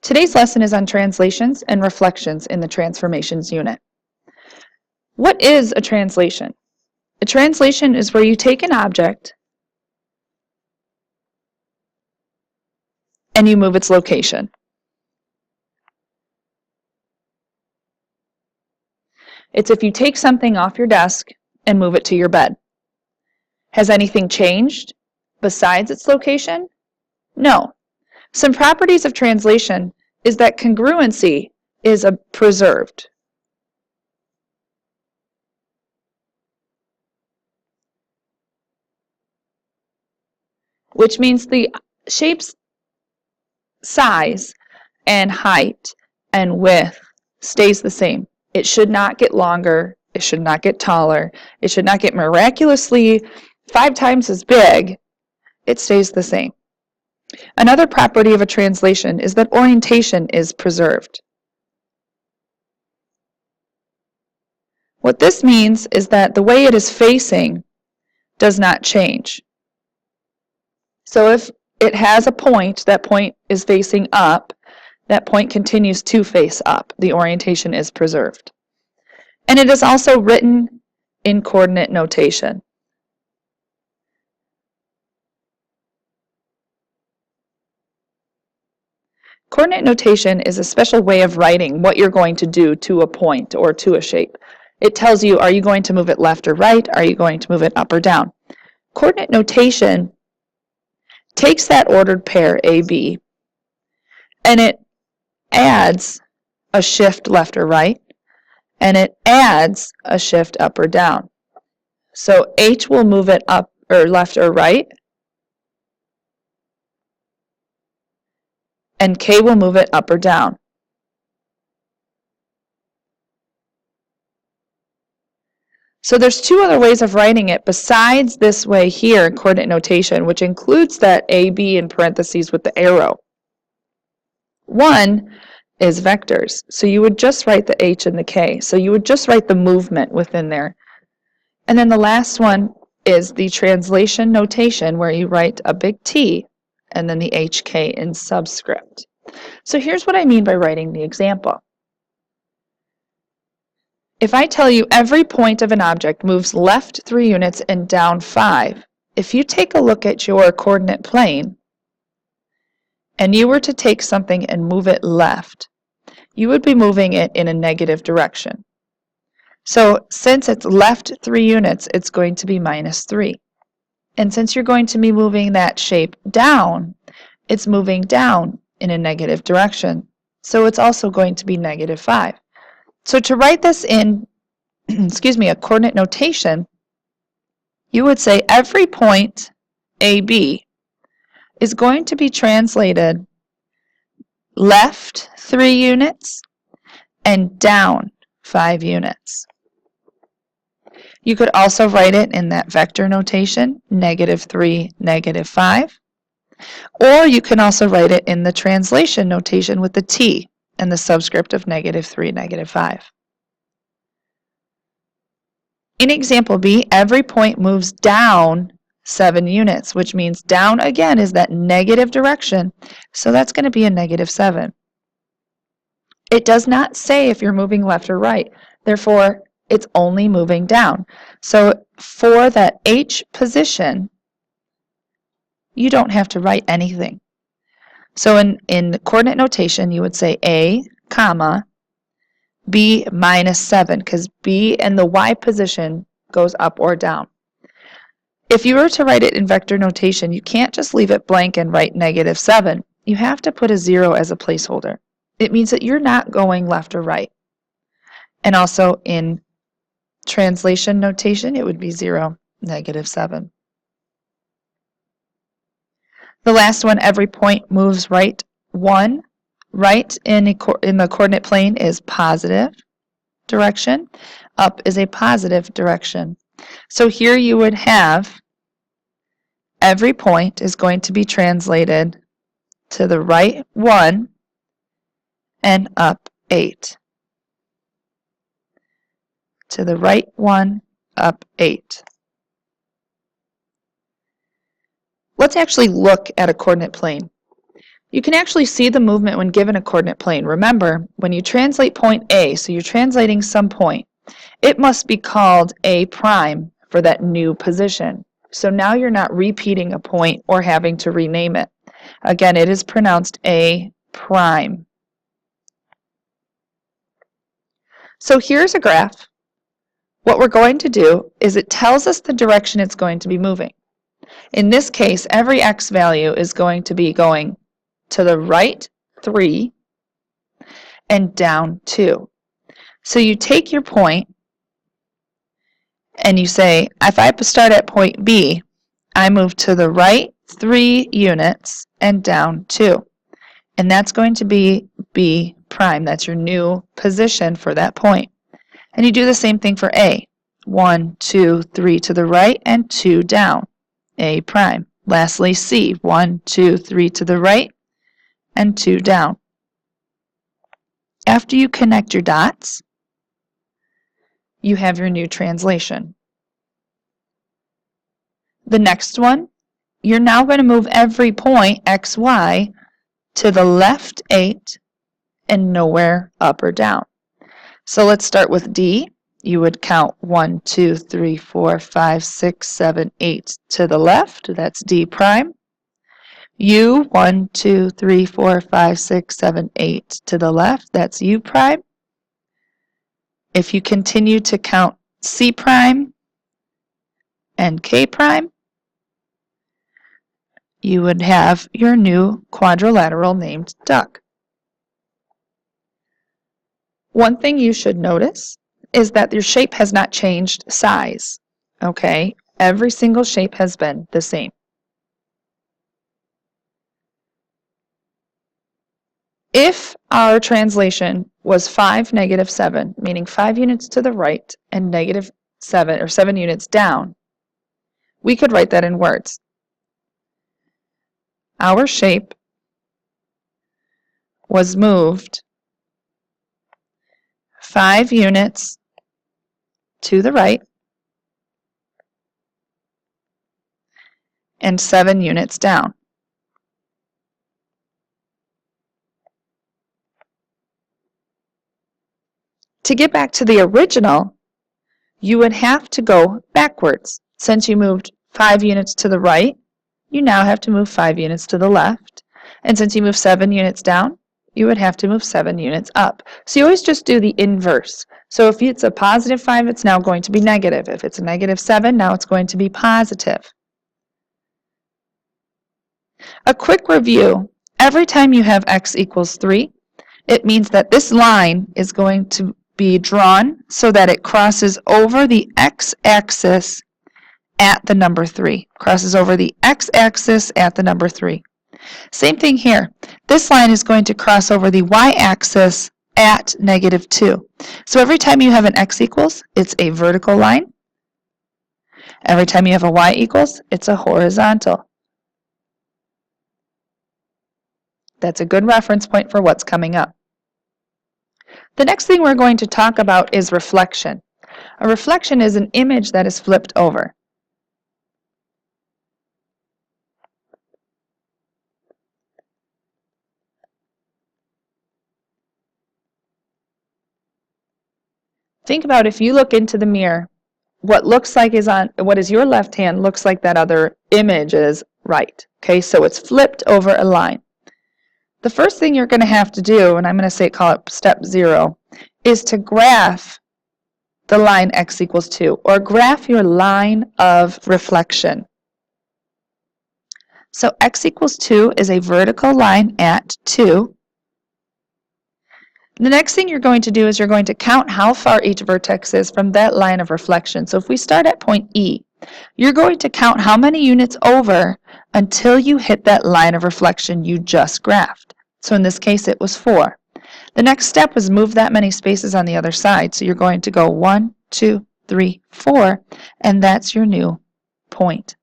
Today's lesson is on translations and reflections in the transformations unit. What is a translation? A translation is where you take an object and you move its location. It's if you take something off your desk and move it to your bed. Has anything changed besides its location? No. Some properties of translation is that congruency is preserved. Which means the shape's size and height and width stays the same. It should not get longer. It should not get taller. It should not get miraculously 5 times as big. It stays the same. Another property of a translation is that orientation is preserved. What this means is that the way it is facing does not change. So if it has a point, that point is facing up, that point continues to face up. The orientation is preserved. And it is also written in coordinate notation. Coordinate notation is a special way of writing what you're going to do to a point or to a shape. It tells you, are you going to move it left or right? Are you going to move it up or down? Coordinate notation takes that ordered pair AB and it adds a shift left or right, and it adds a shift up or down. So H will move it up or left or right, and K will move it up or down. So there's 2 other ways of writing it besides this way here in coordinate notation, which includes that AB in parentheses with the arrow. One is vectors. So you would just write the H and the K. So you would just write the movement within there. And then the last one is the translation notation, where you write a big T and then the HK in subscript. So here's what I mean by writing the example. If I tell you every point of an object moves left 3 units and down 5, if you take a look at your coordinate plane and you were to take something and move it left, you would be moving it in a negative direction. So since it's left 3 units, it's going to be -3. And since you're going to be moving that shape down, it's moving down in a negative direction. So it's also going to be -5. So to write this in, a coordinate notation, you would say every point AB is going to be translated left 3 units and down 5 units. You could also write it in that vector notation, -3, -5. Or you can also write it in the translation notation with the T and the subscript of -3, -5. In example B, every point moves down 7 units, which means down again is that negative direction, so that's going to be a -7. It does not say if you're moving left or right, therefore it's only moving down. So for that H position, you don't have to write anything. So in the coordinate notation, you would say A, comma, B -7, because B and the Y position goes up or down. If you were to write it in vector notation, you can't just leave it blank and write -7. You have to put a 0 as a placeholder. It means that you're not going left or right. And also in translation notation, it would be 0, -7. The last one, every point moves right 1. Right in the coordinate plane is positive direction. Up is a positive direction. So here you would have every point is going to be translated to the right 1 and up 8. To the right 1, up 8. Let's actually look at a coordinate plane. You can actually see the movement when given a coordinate plane. Remember, when you translate point A, so you're translating some point, it must be called A prime for that new position. So now you're not repeating a point or having to rename it. Again, it is pronounced A prime. So here's a graph. What we're going to do is it tells us the direction it's going to be moving. In this case, every x value is going to be going to the right 3 and down 2. So you take your point and you say, if I start at point B, I move to the right 3 units and down 2. And that's going to be B prime. That's your new position for that point. And you do the same thing for A. 1, 2, 3 to the right and 2 down. A prime. Lastly, C. 1, 2, 3 to the right and 2 down. After you connect your dots, you have your new translation. The next one, you're now going to move every point, x, y, to the left 8 and nowhere up or down. So let's start with D. You would count 1, 2, 3, 4, 5, 6, 7, 8 to the left. That's D prime. U, 1, 2, 3, 4, 5, 6, 7, 8 to the left. That's U prime. If you continue to count C prime and K prime, you would have your new quadrilateral named duck. One thing you should notice is that your shape has not changed size, okay? Every single shape has been the same. If our translation was 5, -7, meaning 5 units to the right and -7 or 7 units down, we could write that in words. Our shape was moved 5 units to the right and 7 units down. To get back to the original, you would have to go backwards. Since you moved 5 units to the right, you now have to move 5 units to the left. And since you moved 7 units down, you would have to move 7 units up. So you always just do the inverse. So if it's a +5, it's now going to be negative. If it's a -7, now it's going to be positive. A quick review. Every time you have x equals 3, it means that this line is going to be drawn so that it crosses over the x-axis at the number 3. Crosses over the x-axis at the number 3. Same thing here. This line is going to cross over the y-axis at -2. So every time you have an x equals, it's a vertical line. Every time you have a y equals, it's a horizontal. That's a good reference point for what's coming up. The next thing we're going to talk about is reflection. A reflection is an image that is flipped over. Think about if you look into the mirror, what is your left hand looks like that other image is right. Okay, so it's flipped over a line. The first thing you're going to have to do, and I'm going to call it step 0, is to graph the line x equals 2, or graph your line of reflection. So x equals 2 is a vertical line at 2. The next thing you're going to do is you're going to count how far each vertex is from that line of reflection. So if we start at point E, you're going to count how many units over until you hit that line of reflection you just graphed. So in this case, it was 4. The next step is move that many spaces on the other side. So you're going to go 1, 2, 3, 4, and that's your new point.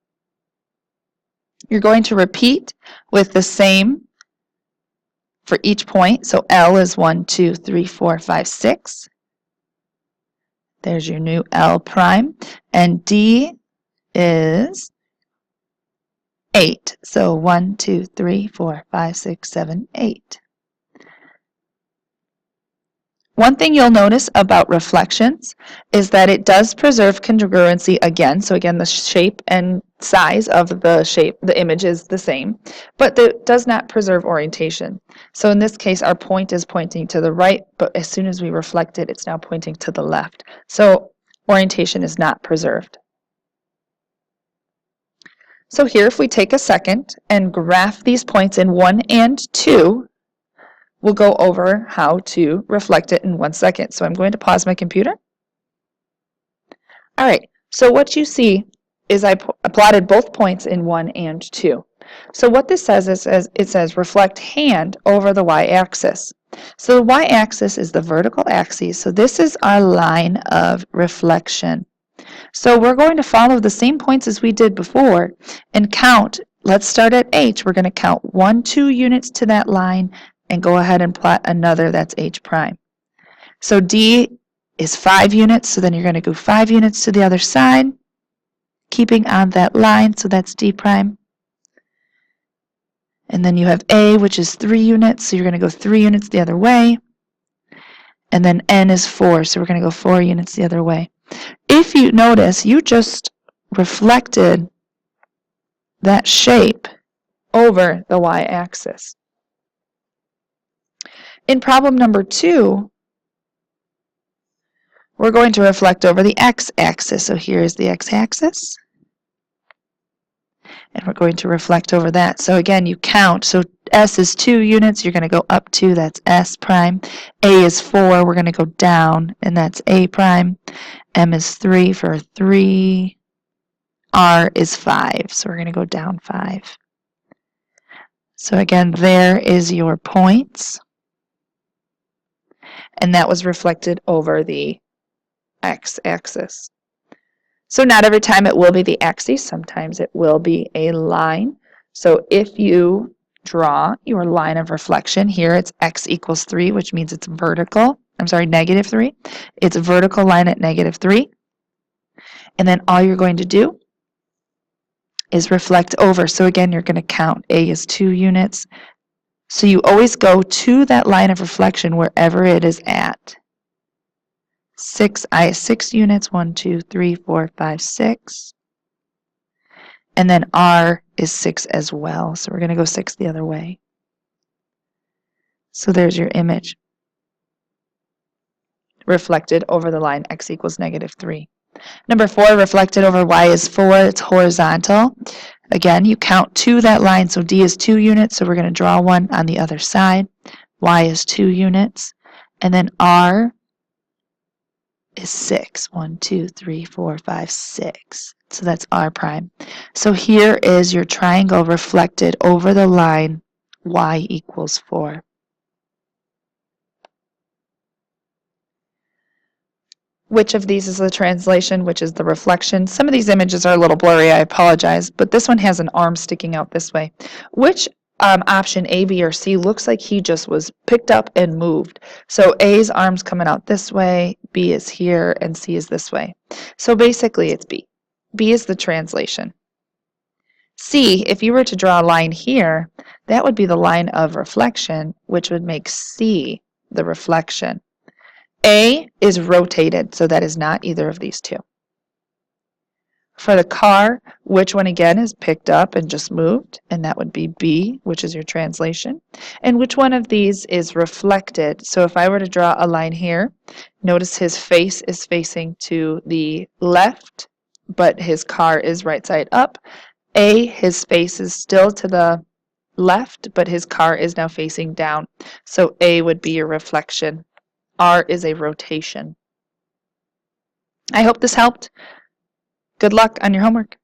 You're going to repeat with the same for each point. So L is 1, 2, 3, 4, 5, 6. There's your new L prime. And D is 8. So 1, 2, 3, 4, 5, 6, 7, 8. One thing you'll notice about reflections is that it does preserve congruency again. So again, the shape and size of the image is the same, but it does not preserve orientation. So in this case, our point is pointing to the right, but as soon as we reflect it, it's now pointing to the left. So orientation is not preserved. So here, if we take a second and graph these points in 1 and 2, we'll go over how to reflect it in 1 second. So I'm going to pause my computer. All right, so what you see is I plotted both points in 1 and 2. So what this says is it says reflect hand over the y-axis. So the y-axis is the vertical axis, so this is our line of reflection. So we're going to follow the same points as we did before and count. Let's start at H. We're going to count 1, 2 units to that line and go ahead and plot another, that's H prime. So D is 5 units, so then you're going to go 5 units to the other side, keeping on that line, so that's D prime. And then you have A, which is 3 units, so you're going to go 3 units the other way. And then N is 4, so we're going to go 4 units the other way. If you notice, you just reflected that shape over the y-axis. In problem number 2, we're going to reflect over the x-axis. So here's the x-axis. And we're going to reflect over that. So again, you count. So S is 2 units. You're going to go up 2. That's S prime. A is 4. We're going to go down, and that's A prime. M is 3 for 3. R is 5. So we're going to go down 5. So again, there is your points. And that was reflected over the x-axis. So not every time it will be the axis, sometimes it will be a line. So if you draw your line of reflection, here it's x equals 3, which means it's vertical. I'm sorry, negative 3. It's a vertical line at negative 3. And then all you're going to do is reflect over. So again, you're going to count. A is 2 units. So you always go to that line of reflection wherever it is at. 6 units, 1, 2, 3, 4, 5, 6. And then R is 6 as well. So we're going to go 6 the other way. So there's your image reflected over the line x equals negative 3. Number 4, reflected over y is 4. It's horizontal. Again, you count to that line. So D is 2 units. So we're going to draw one on the other side. Y is 2 units. And then R is 6. 1, 2, 3, 4, 5, 6. So that's R prime. So here is your triangle reflected over the line y equals 4. Which of these is the translation? Which is the reflection? Some of these images are a little blurry, I apologize, but this one has an arm sticking out this way. Which option, A, B, or C, looks like he just was picked up and moved. So A's arm's coming out this way, B is here, and C is this way. So basically it's B. B is the translation. C, if you were to draw a line here, that would be the line of reflection, which would make C the reflection. A is rotated, so that is not either of these two. For the car, which one again is picked up and just moved? And that would be B, which is your translation. And which one of these is reflected? So if I were to draw a line here, notice his face is facing to the left, but his car is right side up. A, his face is still to the left, but his car is now facing down. So A would be your reflection. R is a rotation. I hope this helped. Good luck on your homework.